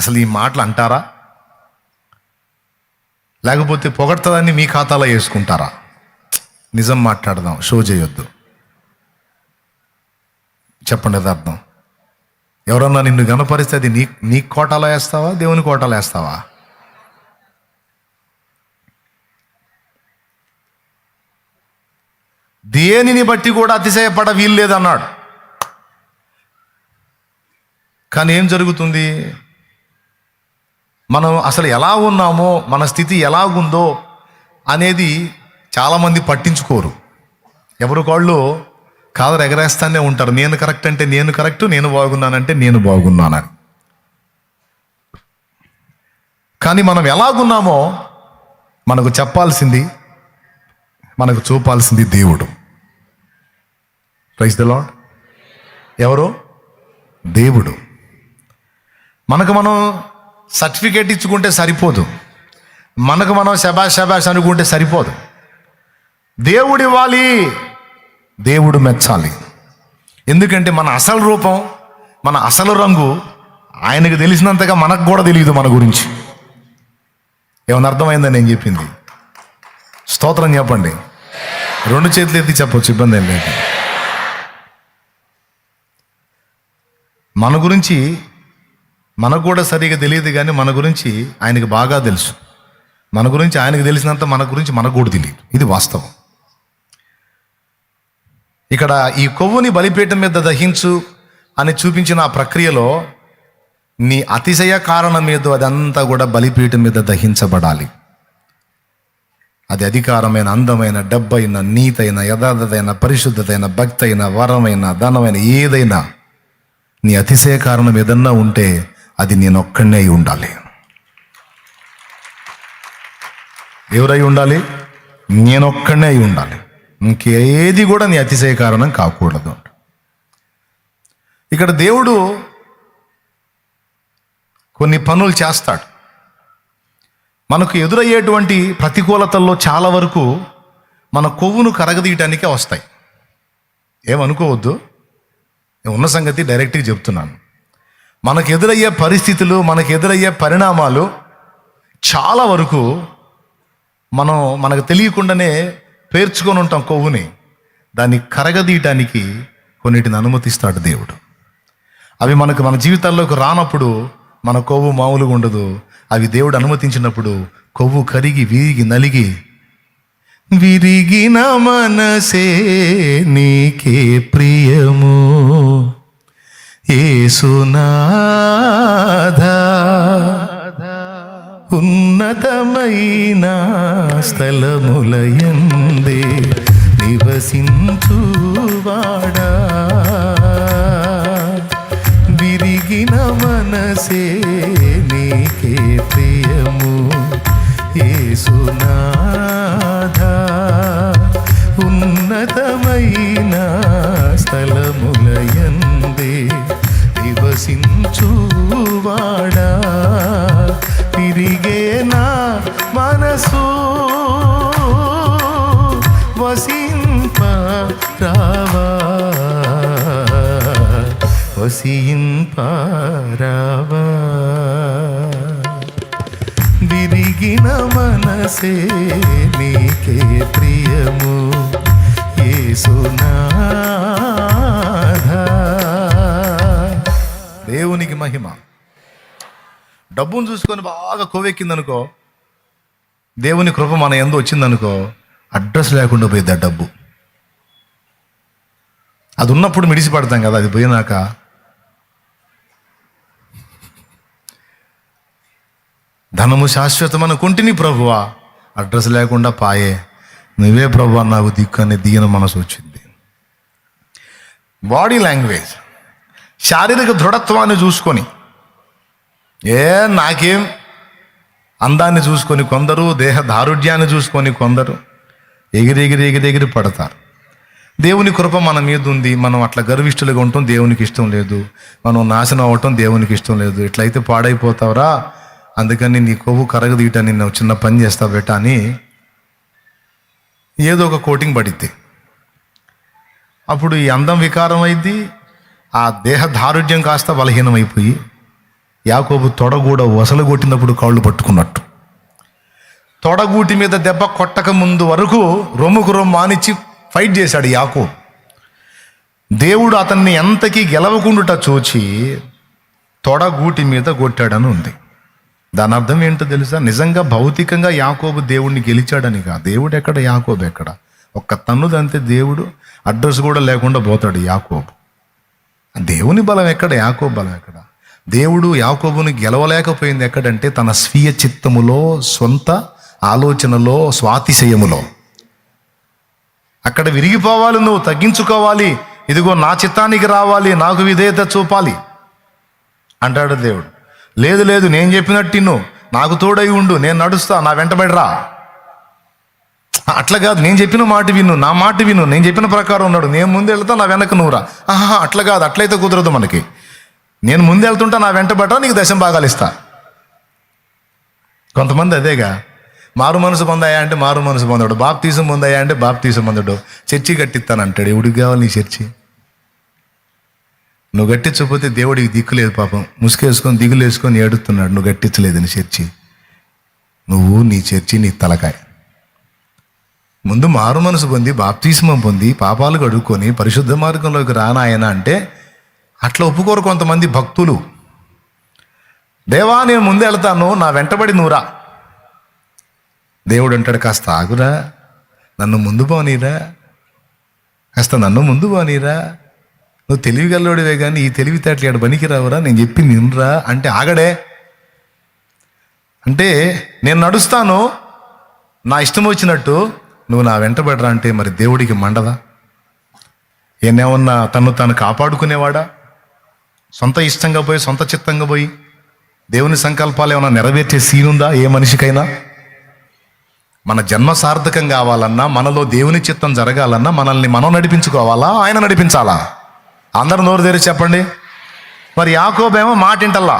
అసలు ఈ మాటలు అంటారా? లేకపోతే పొగడ్తదాన్ని మీ ఖాతాలో వేసుకుంటారా? నిజం మాట్లాడదాం, షో చేయొద్దు. చెప్పండి అది అర్థం. ఎవరన్నా నిన్ను గణపరిస్తే అది నీ కోటాలో వేస్తావా, దేవుని కోటాలో వేస్తావా? దేనిని బట్టి కూడా అతిశయపడ వీల్లేదన్నాడు. కానీ ఏం జరుగుతుంది? మనం అసలు ఎలా ఉన్నామో, మన స్థితి ఎలాగుందో అనేది చాలామంది పట్టించుకోరు. ఎవరు కాళ్ళు కాదరు ఎగరేస్తానే ఉంటారు. నేను కరెక్ట్ అంటే నేను కరెక్ట్, నేను బాగున్నానంటే నేను బాగున్నానని. కానీ మనం ఎలాగున్నామో మనకు చెప్పాల్సింది, మనకు చూపాల్సింది దేవుడు. Praise the Lord. ఎవరు? దేవుడు. మనకు మనం సర్టిఫికేట్ ఇచ్చుకుంటే సరిపోదు, మనకు మనం శబాష్ అనుకుంటే సరిపోదు. దేవుడు ఇవ్వాలి, దేవుడు మెచ్చాలి. ఎందుకంటే మన అసలు రూపం, మన అసలు రంగు ఆయనకు తెలిసినంతగా మనకు కూడా తెలియదు మన గురించి. ఏమన్నా అర్థమైందని నేను చెప్పింది? స్తోత్రం చెప్పండి. 2 చేతులు ఎత్తి చెప్పొచ్చు, ఇబ్బంది ఏం లేదు. మన గురించి మనకు కూడా సరిగా తెలియదు, కానీ మన గురించి ఆయనకు బాగా తెలుసు. మన గురించి ఆయనకు తెలిసినంత మన గురించి మనకు కూడా తెలియదు. ఇది వాస్తవం. ఇక్కడ ఈ కొవ్వుని బలిపీఠం మీద దహించు అని చూపించిన ఆ ప్రక్రియలో నీ అతిశయ కారణం ఏదో అదంతా కూడా బలిపీఠం మీద దహించబడాలి. అది అధికారమైన, అందమైన, డబ్బైన, నీతైన, యథార్థతైన, పరిశుద్ధతైన, భక్తైన, వరమైన, ధనమైన, ఏదైనా నీ అతిశయ కారణం ఏదన్నా ఉంటే అది నేనొక్కడే అయి ఉండాలి. ఎవరై ఉండాలి? నేనొక్కడే అయి ఉండాలి. ఇంకేది కూడా నీ అతిశయ కారణం కాకూడదు. ఇక్కడ దేవుడు కొన్ని పనులు చేస్తాడు. మనకు ఎదురయ్యేటువంటి ప్రతికూలతల్లో చాలా వరకు మన కొవ్వును కరగదీయటానికే వస్తాయి. ఏమనుకోవద్దు, ఉన్న సంగతి డైరెక్ట్గా చెప్తున్నాను. మనకు ఎదురయ్యే పరిస్థితులు, మనకు ఎదురయ్యే పరిణామాలు చాలా వరకు మనకు తెలియకుండానే పేర్చుకొని ఉంటాం కొవ్వుని. దాన్ని కరగదీయటానికి కొన్నిటిని అనుమతిస్తాడు దేవుడు. అవి మన జీవితాల్లోకి రానప్పుడు మన కొవ్వు మామూలుగా ఉండదు. అవి దేవుడు అనుమతించినప్పుడు కొవ్వు కరిగి విరిగి నలిగి, విరిగిన మనసే నీకే ప్రియము యేసునాథా, ఉన్నతమైన స్థలములయందే నివసించువాడా, విరిగిన మనసే నీకే ప్రియము యేసునాథా, ఉన్నతమైన స్థలములయందే నివసించువాడా, తిరిగే నా మనసు వసింపరావా, వసింపరావా, విరిగిన మనసే నీకే ప్రియము యేసునాథా. దేవునికి మహిమ. డబ్బును చూసుకొని బాగా కొవ్వెక్కిందనుకో, దేవుని కృప మన యందు వచ్చిందనుకో, అడ్రస్ లేకుండా పోయింది ఆ డబ్బు. అది ఉన్నప్పుడు మిడిసిపడతాం కదా, అది పోయినాక ధనము శాశ్వతమని కొంటిని ప్రభువా, అడ్రస్ లేకుండా పాయే, నువ్వే ప్రభువా నాకు దిక్కు అనే దీన మనసు వచ్చింది. బాడీ లాంగ్వేజ్, శారీరక దృఢత్వాన్ని చూసుకొని, నాకేం అందాన్ని చూసుకొని కొందరు, దేహ దారుఢ్యాన్ని చూసుకొని కొందరు ఎగిరి పడతారు. దేవుని కృప మన మీద ఉంది, మనం అట్లా గర్విష్ఠులుగా ఉండటం దేవునికి ఇష్టం లేదు, మనం నాశనం అవ్వటం దేవునికి ఇష్టం లేదు. ఇట్లయితే పాడైపోతావురా, అందుకని నీ కొవ్వు కరగదీయటాన్ని నేను చిన్న పని చేస్తా బెటా అని ఏదో ఒక కోటింగ్ పడిద్ది. అప్పుడు ఈ అందం వికారం అయింది, ఆ దేహ దారుఢ్యం కాస్త బలహీనమైపోయి యాకోబు తొడగూడ వసలుగొట్టినప్పుడు కాళ్ళు పట్టుకున్నట్టు. తొడగూటి మీద దెబ్బ కొట్టక ముందు వరకు రొమ్ముకు రొమ్ము ఆనిచ్చి ఫైట్ చేశాడు యాకోబు. దేవుడు అతన్ని ఎంతకీ గెలవకుండుట చూచి తొడగూటి మీద కొట్టాడని ఉంది. దాని అర్థం ఏంటో తెలుసా? నిజంగా భౌతికంగా యాకోబు దేవుడిని గెలిచాడని కాదు. దేవుడు ఎక్కడ, యాకోబు ఎక్కడ? ఒక్క తన్నుదంతే దేవుడు అడ్రస్ కూడా లేకుండా పోతాడు యాకోబు. దేవుని బలం ఎక్కడ, యాకోబు బలం ఎక్కడ? దేవుడు యాకోబుని గెలవలేకపోయింది ఎక్కడంటే తన స్వీయ చిత్తములో, సొంత ఆలోచనలో, స్వాతిశయములో. అక్కడ విరిగిపోవాలి, నువ్వు తగ్గించుకోవాలి, ఇదిగో నా చిత్తానికి రావాలి, నాకు విధేయత చూపాలి అంటాడు దేవుడు. లేదు లేదు, నేను చెప్పినట్టు నువ్వు నాకు తోడై ఉండు, నేను నడుస్తా, నా వెంటబడి రా. అట్లా కాదు, నేను చెప్పిన మాట విను, నా మాట విను, నేను చెప్పిన ప్రకారం ఉన్నాడు, నేను ముందు వెళ్తా, నా వెనక నువ్వురా. అట్లా కాదు, అట్లయితే కుదరదు మనకి. నేను ముందు వెళ్తుంటా, నా వెంటబడ్డా, నీకు దశం భాగాలు ఇస్తా. కొంతమంది అదేగా, మారు మనసు పొందాయా అంటే మారు మనసు పొందాడు, బాప్తీసం పొందాయా అంటే బాప్తీసం పొందాడు, చర్చి కట్టిస్తానంటాడు. ఎవడికి కావాలి నీ చర్చి? నువ్వు గట్టించకపోతే దేవుడికి దిక్కు లేదు పాపం, ముసుకేసుకొని దిగులు వేసుకొని ఏడుస్తున్నాడు, నువ్వు గట్టించలేదని చర్చి. నువ్వు నీ చర్చి నీ తలకాయ. ముందు మారు మనసు పొంది బాప్తీస్మం పొంది పాపాలు కడుక్కొని పరిశుద్ధ మార్గంలోకి రానాయన అంటే అట్లా ఒప్పుకోరు కొంతమంది భక్తులు. దేవా నేను ముందు వెళ్తాను, నా వెంటబడి నువ్వురా. దేవుడు అంటాడు, కాస్త ఆగురా, నన్ను ముందు పోనీరా, కాస్త నన్ను ముందు పోనీరా. నువ్వు తెలివిగల్లోడివే కానీ ఈ తెలివితేటలు ఇక్కడ పనికి రావురా, నేను చెప్పి నిన్నురా అంటే ఆగడే. అంటే నేను నడుస్తాను నా ఇష్టం వచ్చినట్టు, నువ్వు నా వెంటబడరా అంటే మరి దేవుడికి మండదా? ఏమన్నా తను కాపాడుకునేవాడా? సొంత ఇష్టంగా పోయి, సొంత చిత్తంగా పోయి దేవుని సంకల్పాలు ఏమైనా నెరవేర్చే సీనుందా ఏ మనిషికైనా? మన జన్మ సార్థకం కావాలన్నా, మనలో దేవుని చిత్తం జరగాలన్నా మనల్ని మనం నడిపించుకోవాలా, ఆయన నడిపించాలా? అందరు నోరు తెరిచి చెప్పండి. మరి యాకోబేమో మాటింటల్లా.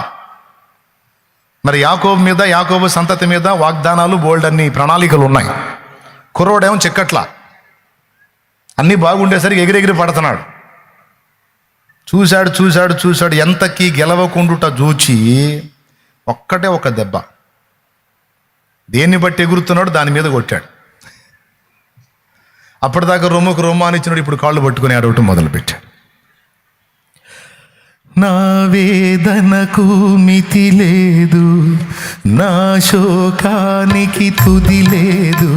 మరి యాకోబు మీద, యాకోబు సంతతి మీద వాగ్దానాలు, బోల్డ్ అన్ని ప్రణాళికలు ఉన్నాయి. కుర్రోడేమో చెక్కట్లా, అన్నీ బాగుండేసరికి ఎగిరెగిరి పడుతున్నాడు. చూశాడు చూశాడు చూశాడు, ఎంతకీ గెలవకుండుట చూచి ఒక్కటే ఒక దెబ్బ, దేన్ని బట్టి ఎగురుతున్నాడు దాని మీద కొట్టాడు. అప్పటిదాకా రొమ్ముకు రొమ్మానిచ్చినాడు, ఇప్పుడు కాళ్ళు పట్టుకుని ఆడవటం మొదలుపెట్టాడు. నా వేదనకు మితి లేదు, నా శోకానికి తుది లేదు,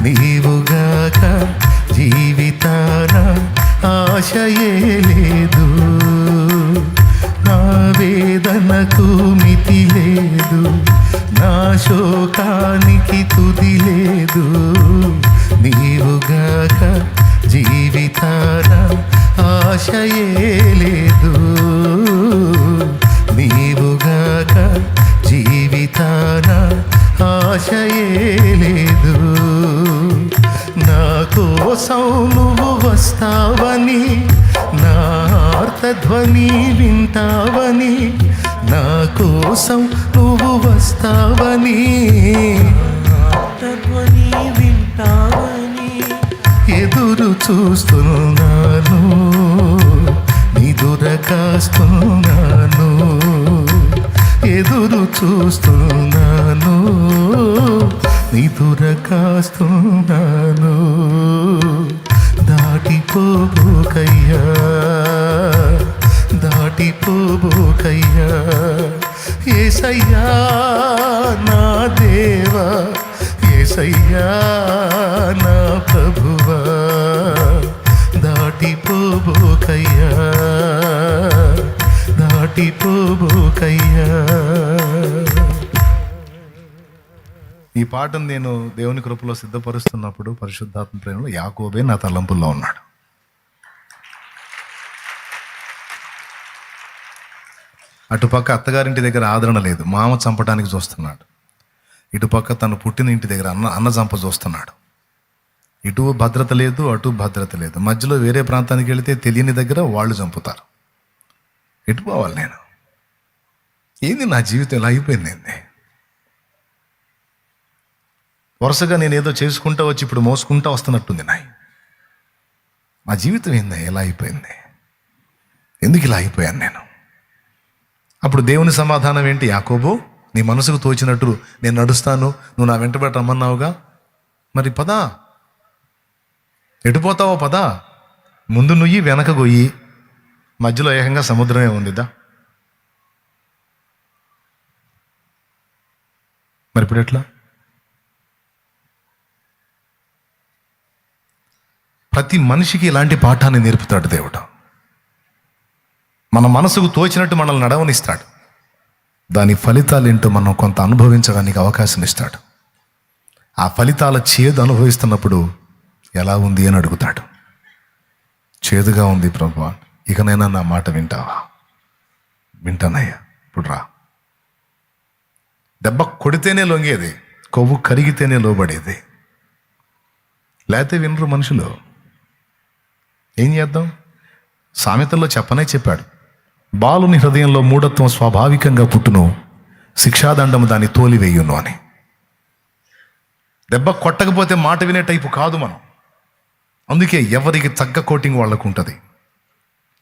నీవుగాక జీవితాన ఆశయే లేదు. నా వేదనకు మితి లేదు, నా శోకానికి తుది లేదు, నీవుగాక జీవితాన ఆశయే లేదు, నీవుగాక జీవితాన ఆశయే లేదు. నా కోసం నువ్వు వస్తావని, నా ఆర్తధ్వని వింటావని, నా కోసం నువ్వు వస్తావని, ఆర్తధ్వని వింటావని ఎదురు చూస్తున్నాను, నిదుర కాస్తున్నాను, ఎదురు చూస్తున్నాను, నిదుర కాస్తున్నాను. దాటిపోబోకయ్యా, దాటిపోబోకయ్యా, యేసయ్యా నా దేవా, యేసయ్యా నా ప్రభువా, దాటిపోబోకయ్యా, దాటిపోబోకయ్యా. ఈ పాటను నేను దేవుని కృపలో సిద్ధపరుస్తున్నప్పుడు పరిశుద్ధాత్మ ప్రేమలో యాకోబే నా తలంపుల్లో ఉన్నాడు. అటుపక్క అత్తగారింటి దగ్గర ఆదరణ లేదు, మామ చంపడానికి చూస్తున్నాడు. ఇటుపక్క తను పుట్టిన ఇంటి దగ్గర అన్న చంప చూస్తున్నాడు. ఇటు భద్రత లేదు, అటు భద్రత లేదు. మధ్యలో వేరే ప్రాంతానికి వెళితే తెలియని దగ్గర వాళ్ళు చంపుతారు. ఎటు పోవాలి నేను? ఏంది నా జీవితం ఎలా అయిపోయింది? ఏంది వరుసగా నేను ఏదో చేసుకుంటా వచ్చి ఇప్పుడు మోసుకుంటా వస్తున్నట్టుంది నా జీవితం ఏంది? ఎలా అయిపోయింది? ఎందుకు ఇలా అయిపోయాను నేను అప్పుడు దేవుని సమాధానం ఏంటి? యాకోబు, నీ మనసుకు తోచినట్టు నేను నడుస్తాను, నువ్వు నా వెంటబడి రమ్మన్నావుగా, మరి పదా, ఎటుపోతావో పదా, ముందు నుయ్యి వెనక గొయ్యి, మధ్యలో ఏకంగా సముద్రమే ఉందిదా. మరి ఇప్పుడు ఎట్లా? ప్రతి మనిషికి ఇలాంటి పాఠాన్ని నేర్పుతాడు దేవుడు. మన మనసుకు తోచినట్టు మనల్ని నడవనిస్తాడు. దాని ఫలితాలు ఏంటో మనం కొంత అనుభవించడానికి అవకాశం ఇస్తాడు. ఆ ఫలితాల చేదు అనుభవిస్తున్నప్పుడు ఎలా ఉంది అని అడుగుతాడు. చేదుగా ఉంది ప్రభువా, ఇకనైనా నా మాట వింటావా? వింటానయ్యా, ఇప్పుడు రా. దెబ్బ కొడితేనే లొంగేది, కొవ్వు కరిగితేనే లోబడేది. లేకపోతే వినరు మనుషులు. ఏం చేద్దాం? సామెతల్లో చెప్పాడు, బాలుని హృదయంలో మూఢత్వం స్వాభావికంగా పుట్టును, శిక్షాదండము దాన్ని తోలివేయును అని. దెబ్బ కొట్టకపోతే మాట వినే టైపు కాదు మనం. అందుకే ఎవరికి తగ్గ కోటింగ్ వాళ్ళకు ఉంటుంది.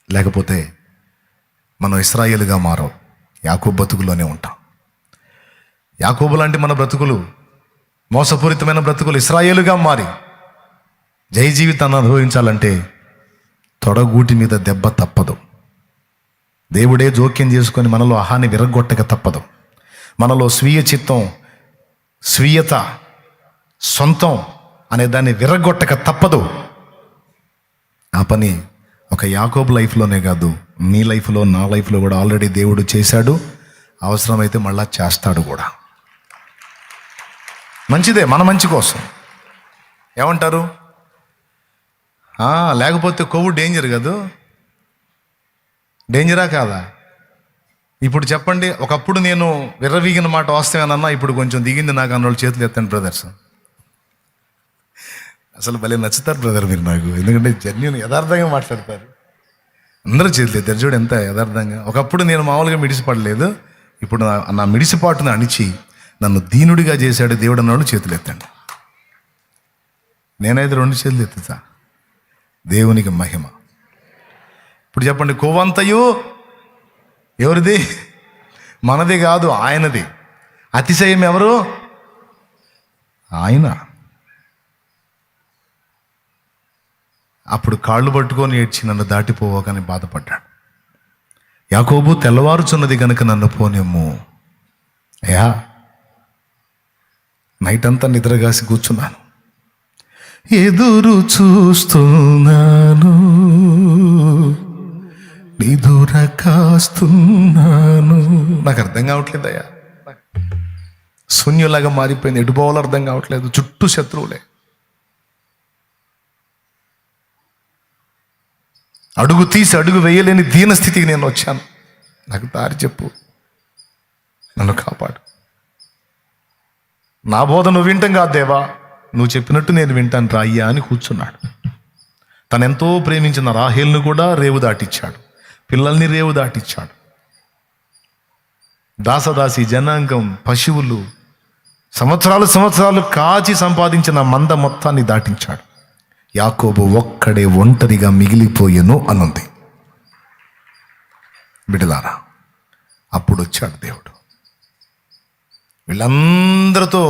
లేకపోతే మనం ఇశ్రాయేలుగా మారం, యాకోబు బతుకులోనే ఉంటాం. యాకోబు లాంటి మన బ్రతుకులు, మోసపూరితమైన బ్రతుకులు ఇశ్రాయేలుగా మారి జయ జీవితాన్ని అనుభవించాలంటే తొడగూటి మీద దెబ్బ తప్పదు. దేవుడే జోక్యం చేసుకొని మనలో అహాన్ని విరగొట్టక తప్పదు. మనలో స్వీయ చిత్తం, స్వీయత, సొంతం అనే దాన్ని విరగొట్టక తప్పదు. ఆ పని ఒక యాకోబు లైఫ్లోనే కాదు, నీ లైఫ్లో, నా లైఫ్లో కూడా ఆల్రెడీ దేవుడు చేశాడు. అవసరమైతే మళ్ళా చేస్తాడు కూడా. మంచిదే, మన మంచి కోసం. ఏమంటారు? లేకపోతే కొవ్వు డేంజర్ కాదు? డేంజరా కాదా? ఇప్పుడు చెప్పండి, ఒకప్పుడు నేను విర్రవీగిన మాట వాస్తవేనన్నా, ఇప్పుడు కొంచెం దిగింది నాకు అన్నోళ్ళు చేతులు ఎత్తండి బ్రదర్స్. అసలు భలే నచ్చుతారు బ్రదర్ మీరు నాకు, ఎందుకంటే జర్నీని యథార్థంగా మాట్లాడతారు. అందరూ చేతులు ఎత్తారు, చూడు ఎంత యథార్థంగా. ఒకప్పుడు నేను మామూలుగా మిడిసిపడలేదు, ఇప్పుడు నా మిడిసిపాటును అణిచి నన్ను దీనుడిగా చేశాడు దేవుడు అన్నోళ్ళు చేతులు ఎత్తండి. నేనైతే 2 చేతులు ఎత్తుతా. దేవునికి మహిమ. ఇప్పుడు చెప్పండి, కొవ్వంతయు ఎవరిది? మనది కాదు, ఆయనది. అతిశయం ఎవరు? ఆయన. అప్పుడు కాళ్ళు పట్టుకొని ఏడ్చి నన్ను దాటిపోవకని బాధపడ్డాడు. యాకోబు, తెల్లవారుచున్నది కనుక నన్ను పోనేమో అయ్యా. నైట్ అంతా నిద్రగాసి కూర్చున్నాను, ఎదురు చూస్తున్నాను, నిదుర కాస్తున్నాను. నాకు అర్థం కావట్లేదయ్యా, శూన్యులాగా మారిపోయింది. ఎటు పోవాలో అర్థం కావట్లేదు, చుట్టూ శత్రువులే. అడుగు తీసి అడుగు వేయలేని దీనస్థితికి నేను వచ్చాను. నాకు దారి చెప్పు, నన్ను కాపాడు. నా బోధ నువ్వు వింటాం కాదు దేవా, నువ్వు చెప్పినట్టు నేను వింటాను రాయ్యా అని కూర్చున్నాడు. తనెంతో ప్రేమించిన రాహేల్ను కూడా రేవు దాటిచ్చాడు, పిల్లల్ని రేవు దాటిచ్చాడు. దాసదాసి జనాంగం, పశువులు, సంవత్సరాలు కాచి సంపాదించిన మంద మొత్తాన్ని దాటించాడు. యాకోబు ఒక్కడే ఒంటరిగా మిగిలిపోయెను అనుంది. బిడ్డలారా, అప్పుడు వచ్చాడు దేవుడు. వీళ్ళందరితో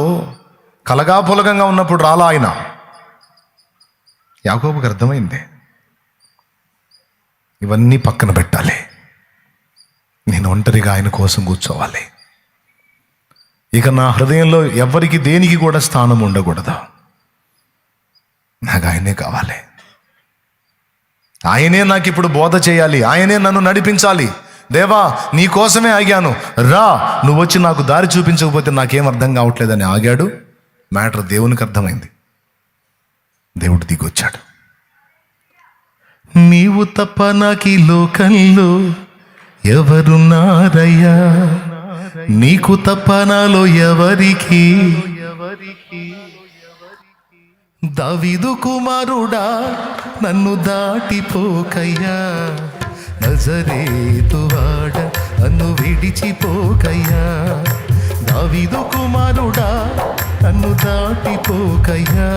కలగాపులగంగా ఉన్నప్పుడు రాలా ఆయన. యాకోబుకి అర్థమైంది, ఇవన్నీ పక్కన పెట్టాలి, నేను ఒంటరిగా ఆయన కోసం కూర్చోవాలి. ఇక నా హృదయంలో ఎవరికి దేనికి కూడా స్థానం ఉండకూడదు. నాకు ఆయనే కావాలి. ఆయనే నాకు ఇప్పుడు బోధ చేయాలి, ఆయనే నన్ను నడిపించాలి. దేవా, నీ కోసమే ఆగాను, రా, నువ్వు వచ్చి నాకు దారి చూపించకపోతే నాకేం అర్థం కావట్లేదని ఆగాడు. మ్యాటర్ దేవునికి అర్థమైంది. దేవుడు దిగొచ్చాడు. నీవు తప్ప నాకు ఈ లోకంలో ఎవరున్నారయ్యా, నీకు తప్ప నాలో ఎవరికి. దావీదు కుమారుడా, నన్ను దాటిపోకయ్యా, నజరేతువాడ నన్ను విడిచిపోకయ్యా. దావీదు కుమారుడా, నన్ను దాటిపోకయ్యా.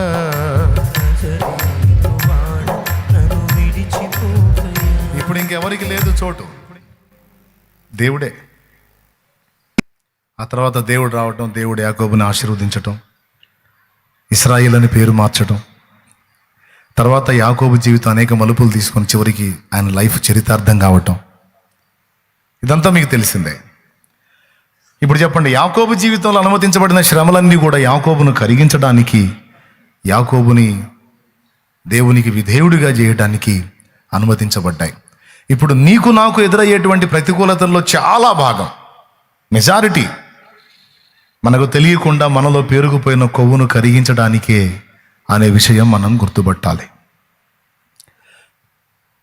ఇప్పుడు ఇంకెవరికి లేదు చోటు, దేవుడే. ఆ తర్వాత దేవుడు రావటం, దేవుడు యాకోబుని ఆశీర్వదించటం, ఇశ్రాయేల్ అని పేరు మార్చటం, తర్వాత యాకోబు జీవితం అనేక మలుపులు తీసుకొని చివరికి ఆయన లైఫ్ చరితార్థం కావటం, ఇదంతా మీకు తెలిసిందే. ఇప్పుడు చెప్పండి, యాకోబు జీవితంలో అనుమతించబడిన శ్రమలన్నీ కూడా యాకోబును కరిగించడానికి, యాకోబుని దేవునికి విధేయుడిగా చేయడానికి అనుమతించబడ్డాయి. ఇప్పుడు నీకు నాకు ఎదురయ్యేటువంటి ప్రతికూలతల్లో చాలా భాగం, మెజారిటీ, మనకు తెలియకుండా మనలో పేరుకుపోయిన కొవ్వును కరిగించడానికే అనే విషయం మనం గుర్తుపట్టాలి.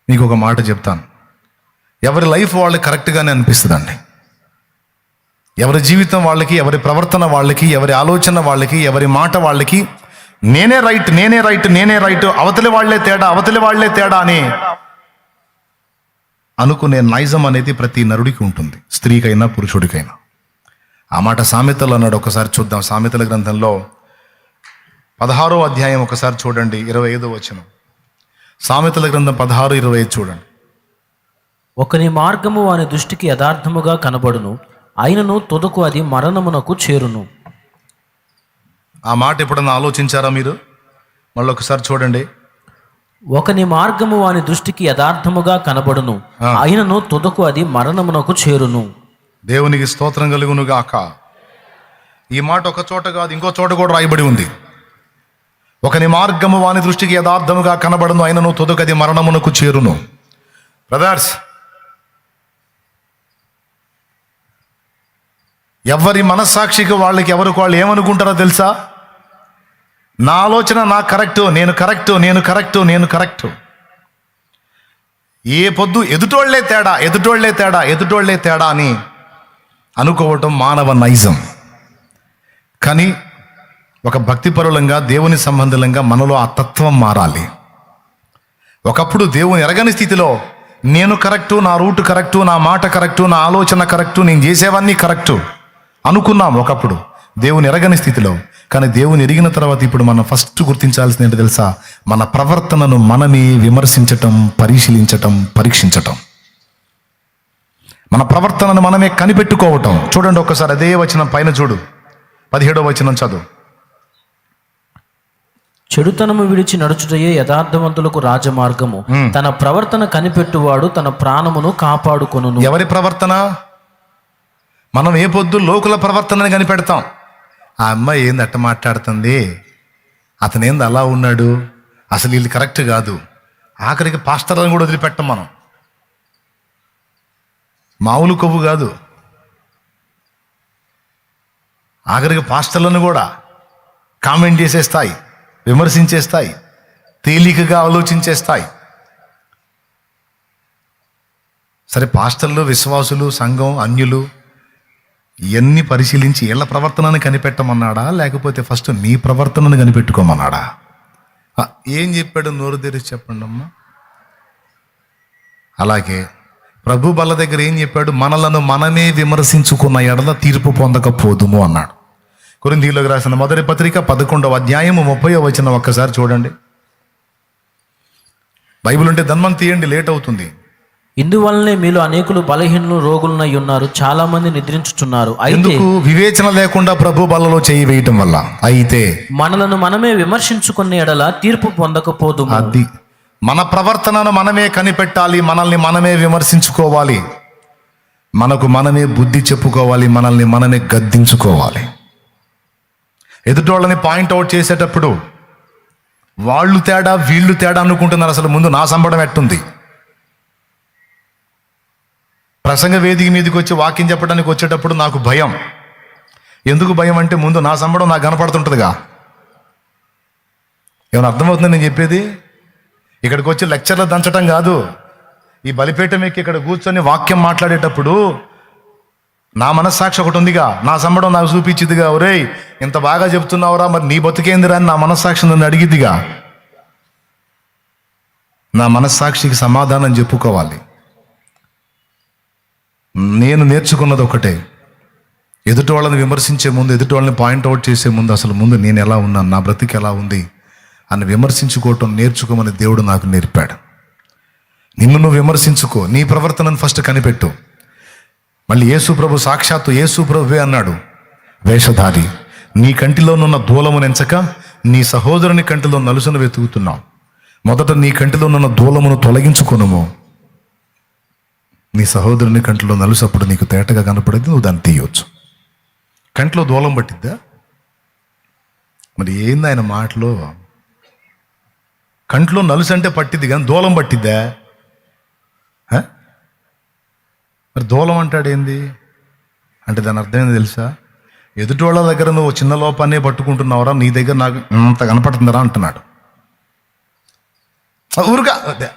మీకు ఒక మాట చెప్తాను, ఎవరి లైఫ్ వాళ్ళకి కరెక్ట్గానే అనిపిస్తుందండి. ఎవరి జీవితం వాళ్ళకి, ఎవరి ప్రవర్తన వాళ్ళకి, ఎవరి ఆలోచన వాళ్ళకి, ఎవరి మాట వాళ్ళకి నేనే రైట్, నేనే రైట్, నేనే రైట్, అవతలి వాళ్లే తేడా, అవతలి వాళ్లే తేడా అని అనుకునే నైజం అనేది ప్రతి నరుడికి ఉంటుంది, స్త్రీకైనా పురుషుడికైనా. ఆ మాట సామెతలు అన్నాడు. ఒకసారి చూద్దాం. సామెతల గ్రంథంలో 16వ అధ్యాయం ఒకసారి చూడండి, 25వ వచనం. సామెతల గ్రంథం 16:25 చూడండి. ఒకని మార్గము వాని దృష్టికి యథార్థముగా కనబడును, అయినను తుదకు అది మరణమునకు చేరును. ఆ మాట ఎప్పుడన్నా ఆలోచించారా మీరు? మళ్ళీ ఒకసారి చూడండి. ఒకని మార్గము వాని దృష్టికి యథార్థముగా కనబడును, అయినను తుదకు అది మరణమునకు చేరును. దేవునికి స్తోత్రం కలుగును గాక. ఈ మాట ఒక చోట కాదు, ఇంకో చోట కూడా రాయబడి ఉంది. ఒకని మార్గము వాని దృష్టికి యథార్థముగా కనబడును, అయినను తుదకు అది మరణమునకు చేరును. బ్రదర్స్, ఎవరి మనస్సాక్షికి వాళ్ళకి ఎవరికి వాళ్ళు ఏమనుకుంటారో తెలుసా? నా ఆలోచన నాకు కరెక్టు, నేను కరెక్టు, నేను కరెక్టు, నేను కరెక్టు. ఏ పొద్దు ఎదుటోళ్లే తేడా, ఎదుటోళ్లే తేడా, ఎదుటోళ్లే తేడా అని అనుకోవటం మానవ నైజం. కానీ ఒక భక్తిపరులంగా, దేవుని సంబంధంగా మనలో ఆ తత్వం మారాలి. ఒకప్పుడు దేవుని ఎరగని స్థితిలో నేను కరెక్టు, నా రూట్ కరెక్టు, నా మాట కరెక్టు, నా ఆలోచన కరెక్టు, నేను చేసేవన్నీ కరెక్టు అనుకున్నాం ఒకప్పుడు దేవుని ఎరగని స్థితిలో. కానీ దేవుని ఎరిగిన తర్వాత ఇప్పుడు మనం ఫస్ట్ గుర్తించాల్సింది ఏంటో తెలుసా? మన ప్రవర్తనను మనమే విమర్శించటం, పరిశీలించటం, పరీక్షించటం. మన ప్రవర్తనను మనమే కనిపెట్టుకోవటం. చూడండి ఒక్కసారి అదే వచనం పైన చూడు, 17వ వచనం చదువు. చెడుతనము విడిచి నడుచుటయే యథార్థవంతులకు రాజమార్గము, తన ప్రవర్తన కనిపెట్టువాడు తన ప్రాణమును కాపాడుకొనును. ఎవరి ప్రవర్తన? మనం ఏ పొద్దు లోకుల ప్రవర్తనని కనిపెడతాం. ఆ అమ్మాయి ఏంది అట్ట మాట్లాడుతుంది, అతనేంది అలా ఉన్నాడు, అసలు వీళ్ళు కరెక్ట్ కాదు. ఆఖరికి పాస్టర్లను కూడా వదిలిపెట్టం మనం. మామూలు కొవ్వు కాదు, ఆఖరికి పాస్టర్లను కూడా కామెంట్ చేసేస్తాయి, విమర్శించేస్తాయి, తేలికగా ఆలోచించేస్తాయి. సరే, పాస్టర్లు, విశ్వాసులు, సంఘం, అన్యులు ఇవన్నీ పరిశీలించి వీళ్ళ ప్రవర్తనను కనిపెట్టమన్నాడా, లేకపోతే ఫస్ట్ నీ ప్రవర్తనను కనిపెట్టుకోమన్నాడా? ఏం చెప్పాడు? నోరు తెరిచి చెప్పండి అమ్మా. అలాగే ప్రభు బల్ల దగ్గర ఏం చెప్పాడు? మనలను మనమే విమర్శించుకున్న ఎడల తీర్పు పొందకపోదుము అన్నాడు. కొరింథీయులకు రాసిన మొదటి పత్రిక 11వ అధ్యాయము 30వ వచనం ఒక్కసారి చూడండి. బైబిల్ ఉంటే ధన్మం తీయండి, లేట్ అవుతుంది. ఇందువల్లనే మీలో అనేకులు బలహీనులు, రోగులనై ఉన్నారు, చాలా మంది నిద్రించుచున్నారు. ఎందుకు? వివేచన లేకుండా ప్రభు బల్లలో చేయి వేయటం వల్ల. అయితే మనలను మనమే విమర్శించుకునే ఎడల తీర్పు పొందకపోదుము. అది మన ప్రవర్తనను మనమే కనిపెట్టాలి, మనల్ని మనమే విమర్శించుకోవాలి, మనకు మనమే బుద్ధి చెప్పుకోవాలి, మనల్ని మనమే గద్దించుకోవాలి. ఎదుటోళ్ళని పాయింట్అవుట్ చేసేటప్పుడు వాళ్ళు తేడా, వీళ్ళు తేడా అనుకుంటున్నారు. అసలు ముందు నా సంబడం ఎట్టుంది? ప్రసంగ వేదిక మీదకి వచ్చి వాక్యం చెప్పడానికి వచ్చేటప్పుడు నాకు భయం. ఎందుకు భయం అంటే ముందు నా సంబడం నాకు కనపడుతుంటుందిగా. ఏమైనా అర్థమవుతుంది నేను చెప్పేది? ఇక్కడికి వచ్చి లెక్చర్లు దంచడం కాదు. ఈ బలిపీఠం ఎక్కి ఇక్కడ కూర్చొని వాక్యం మాట్లాడేటప్పుడు నా మనస్సాక్షి ఒకటి ఉందిగా, నా సంబడం నాకు చూపించిదిగా. ఒరేయ్, ఇంత బాగా చెప్తున్నావురా, మరి నీ బతుకేందిరా అని నా మనస్సాక్షి నన్ను అడిగిద్దిగా. నా మనస్సాక్షికి సమాధానం చెప్పుకోవాలి. నేను నేర్చుకున్నది ఒకటే, ఎదుటి వాళ్ళని విమర్శించే ముందు, ఎదుటి వాళ్ళని పాయింట్అవుట్ చేసే ముందు అసలు ముందు నేను ఎలా ఉన్నాను, నా బ్రతికి ఎలా ఉంది అని విమర్శించుకోవటం నేర్చుకోమని దేవుడు నాకు నేర్పాడు. నిన్ను నువ్వు విమర్శించుకో, నీ ప్రవర్తనను ఫస్ట్ కనిపెట్టు. మళ్ళీ యేసు ప్రభు సాక్షాత్తు యేసు ప్రభువే అన్నాడు, వేషధారి, నీ కంటిలోనున్న దూలమును ఎంచక నీ సహోదరుని కంటిలో నలుసును వెతుకుతున్నావు. మొదట నీ కంటిలోనున్న దూలమును తొలగించుకొనుము. నీ సహోదరుని కంటిలో నలుసు అప్పుడు నీకు తేటగా కనపడేది, నువ్వు దాన్ని తీయవచ్చు. కంటిలో దూలం పట్టిద్దా? మరి ఏంది ఆయన మాటలో? కంట్లో నలుసు అంటే పట్టిద్ది కానీ దూలం పట్టిద్దా? మరి దూలం అంటాడేంది అంటే దాని అర్థం ఏంది తెలుసా? ఎదుటి వాళ్ళ దగ్గర నువ్వు చిన్న లోపాన్ని పట్టుకుంటున్నావురా, నీ దగ్గర నాకు అంత కనపడుతుందరా అంటున్నాడు.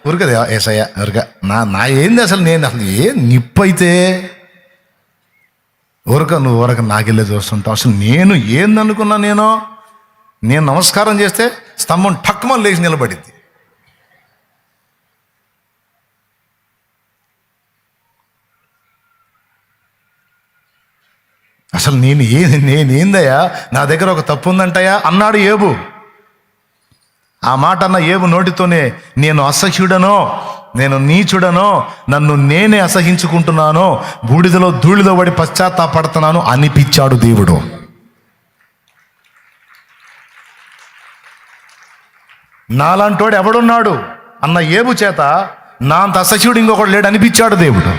ఊరికదే ఏసయ్య ఊరిక నా ఏంది అసలు, నేను అసలు ఏ నిప్పు అయితే నువ్వు ఊరక నాకెళ్ళే చూస్తుంటావు. అసలు నేను ఏందనుకున్నా, నేను నమస్కారం చేస్తే స్తంభం టక్కుమని లేచి నిలబడింది. అసలు నేనేందయ్యా, నా దగ్గర ఒక తప్పు ఉందంటయా అన్నాడు ఏబు. ఆ మాట అన్న ఏబు నోటితోనే నేను అసహ్యుడనో, నేను నీచుడనో, నన్ను నేనే అసహించుకుంటున్నానో, బూడిదలో ధూళిలో పడి పశ్చాత్తాపడుతున్నాను అనిపించాడు దేవుడు. నాలాంటోడు ఎవడున్నాడు అన్న ఏబు చేత నా అంత అసహ్యుడు ఇంకొకడు లేడు అనిపించాడు దేవుడు.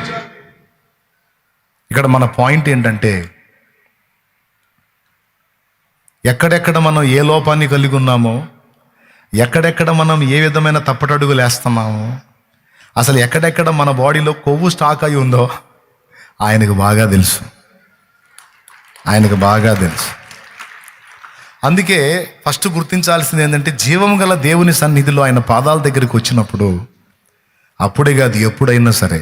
ఇక్కడ మన పాయింట్ ఏంటంటే, ఎక్కడెక్కడ మనం ఏ లోపాన్ని కలిగి ఉన్నామో, ఎక్కడెక్కడ మనం ఏ విధమైన తప్పటడుగులు వేస్తున్నామో, అసలు ఎక్కడెక్కడ మన బాడీలో కొవ్వు స్టాక్ అయి ఉందో ఆయనకు బాగా తెలుసు. అందుకే ఫస్ట్ గుర్తించాల్సింది ఏంటంటే, జీవం గల దేవుని సన్నిధిలో ఆయన పాదాల దగ్గరికి వచ్చినప్పుడు, అప్పుడే కాదు ఎప్పుడైనా సరే,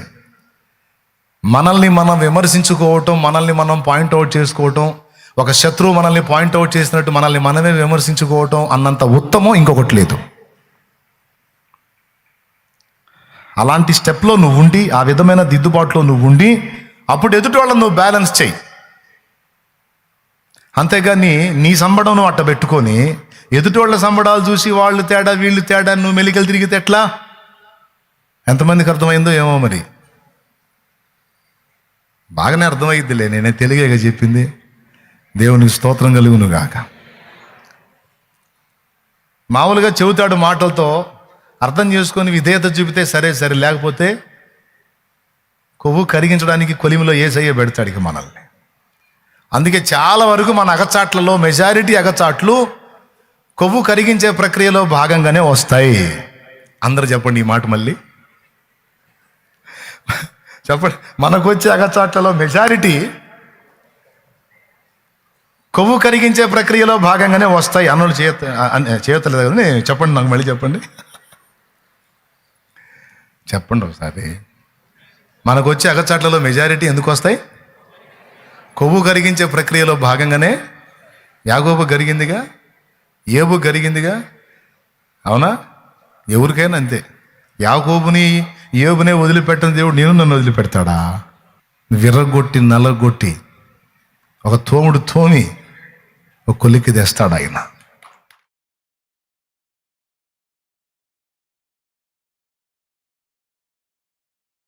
మనల్ని మనం విమర్శించుకోవటం, మనల్ని మనం పాయింట్అవుట్ చేసుకోవటం, ఒక శత్రువు మనల్ని పాయింట్అవుట్ చేసినట్టు మనల్ని మనమే విమర్శించుకోవటం అన్నంత ఉత్తమం ఇంకొకటి లేదు. అలాంటి స్టెప్లో నువ్వు ఉండి, ఆ విధమైన దిద్దుబాటులో నువ్వు ఉండి, అప్పుడు ఎదుటి వాళ్ళని నువ్వు బ్యాలెన్స్ చేయి. అంతేగాని నీ సంబడం నువ్వు అట్ట పెట్టుకొని ఎదుటి వాళ్ళ సంబడాలు చూసి వాళ్ళు తేడా వీళ్ళు తేడా నువ్వు మెలికలు తిరిగితే ఎట్లా? ఎంతమందికి అర్థమైందో ఏమో మరి. బాగానే అర్థమైద్దిలే, నేనే తెలుగేగా చెప్పింది. దేవునికి స్తోత్రం కలుగును గాక. మామూలుగా చెబుతాడు మాటలతో, అర్థం చేసుకొని విధేయత చూపితే సరే, లేకపోతే కొవ్వు కరిగించడానికి కొలిమిలో యేసయ్య పెడతాడు ఇక మనల్ని. అందుకే చాలా వరకు మన అగచాట్లలో మెజారిటీ అగచాట్లు కొవ్వు కరిగించే ప్రక్రియలో భాగంగానే వస్తాయి. అందరూ చెప్పండి ఈ మాట మళ్ళీ చెప్పండి. మనకు వచ్చే అగచాట్లలో మెజారిటీ కొవ్వు కరిగించే ప్రక్రియలో భాగంగానే వస్తాయి. అన్నోళ్ళు చేయతలేదు కదా, చెప్పండి నాకు మళ్ళీ చెప్పండి ఒకసారి. మనకు వచ్చే అగచాట్లలో మెజారిటీ ఎందుకు వస్తాయి? కొవ్వు కరిగించే ప్రక్రియలో భాగంగానే. యాగోబు కరిగిందిగా, ఏబు కరిగిందిగా, అవునా? ఎవరికైనా అంతే. యాకోబుని ఏబునే వదిలిపెట్టిన దేవుడు నన్ను వదిలిపెడతాడా? విర్రగొట్టి నల్లగొట్టి ఒక తోముడు తోమి ఒక కొలిక్కి తెస్తాడు ఆయన.